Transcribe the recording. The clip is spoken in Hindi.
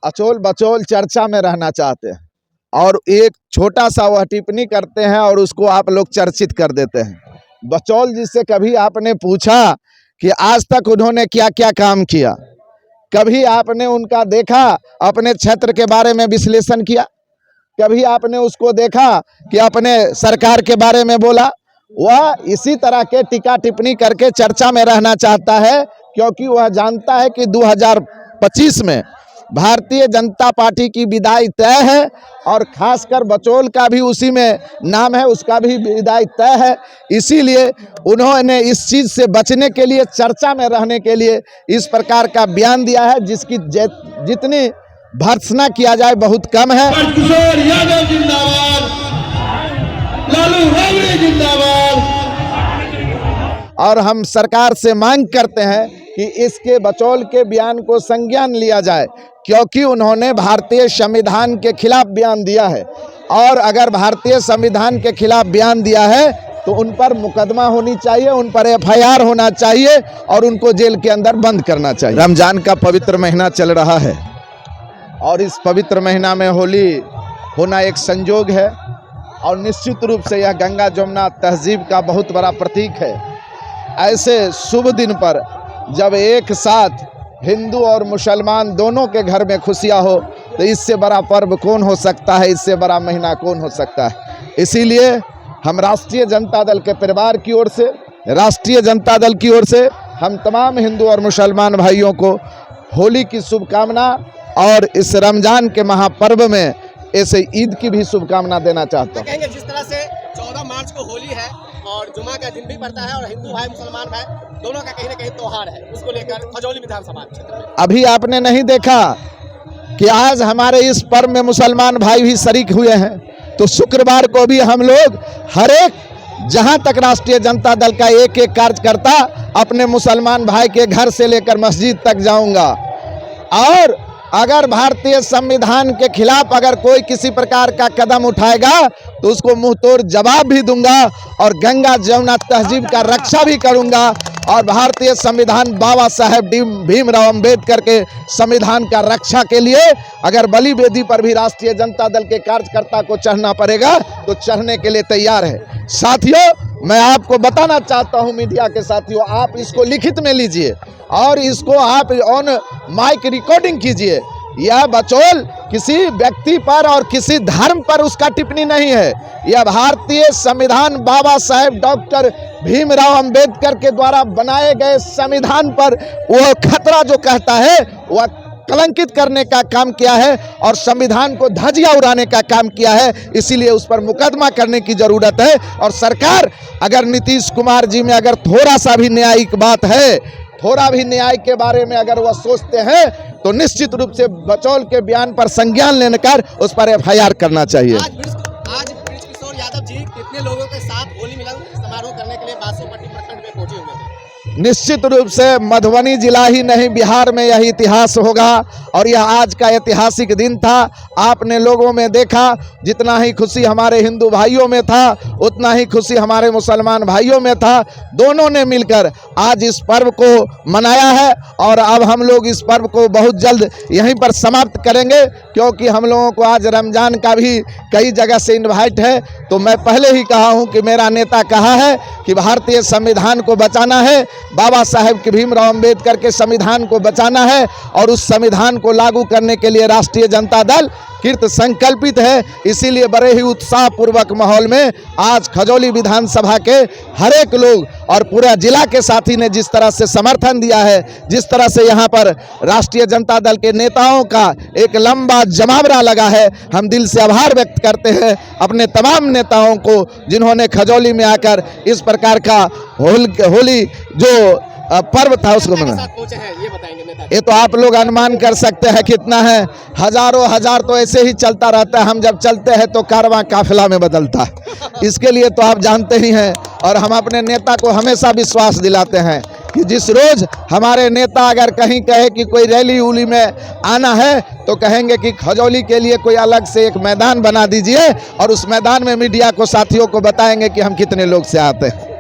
अचोल बचोल चर्चा में रहना चाहते हैं और एक छोटा सा वह टिप्पणी करते हैं और उसको आप लोग चर्चित कर देते हैं। बचौल जी से कभी आपने पूछा कि आज तक उन्होंने क्या क्या काम किया? कभी आपने उनका देखा, अपने क्षेत्र के बारे में विश्लेषण किया? कभी आपने उसको देखा कि अपने सरकार के बारे में बोला? वह इसी तरह के टीका टिप्पणी करके चर्चा में रहना चाहता है, क्योंकि वह जानता है कि 2025 में भारतीय जनता पार्टी की विदाई तय है और खासकर बचौल का भी उसी में नाम है, उसका भी विदाई तय है। इसीलिए उन्होंने इस चीज़ से बचने के लिए, चर्चा में रहने के लिए इस प्रकार का बयान दिया है, जिसकी जितनी भर्त्सना किया जाए बहुत कम है। और हम सरकार से मांग करते हैं कि इसके बचौल के बयान को संज्ञान लिया जाए, क्योंकि उन्होंने भारतीय संविधान के खिलाफ बयान दिया है और अगर भारतीय संविधान के खिलाफ बयान दिया है तो उन पर मुकदमा होनी चाहिए, उन पर एफआईआर होना चाहिए और उनको जेल के अंदर बंद करना चाहिए। रमजान का पवित्र महीना चल रहा है और इस पवित्र महीना में होली होना एक संयोग है और निश्चित रूप से यह गंगा जमुना तहजीब का बहुत बड़ा प्रतीक है। ऐसे शुभ दिन पर जब एक साथ हिंदू और मुसलमान दोनों के घर में खुशियां हो, तो इससे बड़ा पर्व कौन हो सकता है, इससे बड़ा महीना कौन हो सकता है। इसीलिए हम राष्ट्रीय जनता दल के परिवार की ओर से, राष्ट्रीय जनता दल की ओर से हम तमाम हिंदू और मुसलमान भाइयों को होली की शुभकामना और इस रमजान के महापर्व में ऐसे ईद की भी शुभकामना देना चाहता हूँ। कहेंगे जिस तरह से 14 मार्च को होली है और जुमा का दिन भी पड़ता है और हिंदू भाई मुसलमान भाई दोनों का कहीं न कहीं त्योहार है, उसको लेकर खजौली विधानसभा क्षेत्र में अभी आपने नहीं देखा कि आज हमारे इस पर्व में मुसलमान भाई भी शरीक हुए हैं, तो शुक्रवार को भी हम लोग हर एक, जहां तक राष्ट्रीय जनता दल का एक एक कार्यकर्ता अपने मुसलमान भाई के घर से लेकर मस्जिद तक जाऊंगा और अगर भारतीय संविधान के खिलाफ अगर कोई किसी प्रकार का कदम उठाएगा तो उसको मुंह तोड़ जवाब भी दूंगा और गंगा जमुना तहजीब का रक्षा भी करूंगा और भारतीय संविधान बाबा साहेब भीमराव अंबेडकर के संविधान का रक्षा के लिए अगर बलि वेदी पर भी राष्ट्रीय जनता दल के कार्यकर्ता को चढ़ना पड़ेगा तो चढ़ने के लिए तैयार है। साथियों, मैं आपको बताना चाहता हूं, मीडिया के साथियों, आप इसको लिखित में लीजिए और इसको आप ऑन माइक रिकॉर्डिंग कीजिए। यह बचौल किसी व्यक्ति पर और किसी धर्म पर उसका टिप्पणी नहीं है, यह भारतीय संविधान बाबा साहेब डॉक्टर भीमराव अंबेडकर के द्वारा बनाए गए संविधान पर वह खतरा जो कहता है वह कलंकित करने का काम किया है और संविधान को धज्जियां उड़ाने का काम किया है। इसीलिए उस पर मुकदमा करने की जरूरत है और सरकार, अगर नीतीश कुमार जी में अगर थोड़ा सा भी न्यायिक बात है, थोड़ा भी न्याय के बारे में अगर वह सोचते हैं तो निश्चित रूप से बचौल के बयान पर संज्ञान लेकर उस पर एफआईआर करना चाहिए। आज बृजकिशोर यादव जी कितने लोगों के साथ होली मिलन समारोह करने के लिए बासोपट्टी प्रखंड में पहुंचे हुए थे? निश्चित रूप से मधुबनी जिला ही नहीं, बिहार में यही इतिहास होगा और यह आज का ऐतिहासिक दिन था। आपने लोगों में देखा, जितना ही खुशी हमारे हिंदू भाइयों में था उतना ही खुशी हमारे मुसलमान भाइयों में था। दोनों ने मिलकर आज इस पर्व को मनाया है और अब हम लोग इस पर्व को बहुत जल्द यहीं पर समाप्त करेंगे, क्योंकि हम लोगों को आज रमजान का भी कई जगह से इन्वाइट है। तो मैं पहले ही कहा हूं कि मेरा नेता कहा है कि भारतीय संविधान को बचाना है, बाबा साहेब के भीमराव अंबेडकर के संविधान को बचाना है और उस संविधान को लागू करने के लिए राष्ट्रीय जनता दल कृत संकल्पित है। इसीलिए बड़े ही उत्साह पूर्वक माहौल में आज खजौली विधानसभा के हर एक लोग और पूरा जिला के साथी ने जिस तरह से समर्थन दिया है, जिस तरह से यहाँ पर राष्ट्रीय जनता दल के नेताओं का एक लंबा जमावड़ा लगा है, हम दिल से आभार व्यक्त करते हैं अपने तमाम नेताओं को जिन्होंने खजौली में आकर इस प्रकार का होली जो पर्व था उसको मनाया। ये तो आप लोग अनुमान कर सकते हैं कितना है, हजारों हजार तो ऐसे ही चलता रहता है। हम जब चलते हैं तो कारवां काफिला में बदलता है। इसके लिए तो आप जानते ही हैं और हम अपने नेता को हमेशा विश्वास दिलाते हैं कि जिस रोज हमारे नेता अगर कहीं कहे कि कोई रैली उली में आना है तो कहेंगे कि खजौली के लिए कोई अलग से एक मैदान बना दीजिए और उस मैदान में मीडिया को साथियों को बताएंगे कि हम कितने लोग से आते हैं।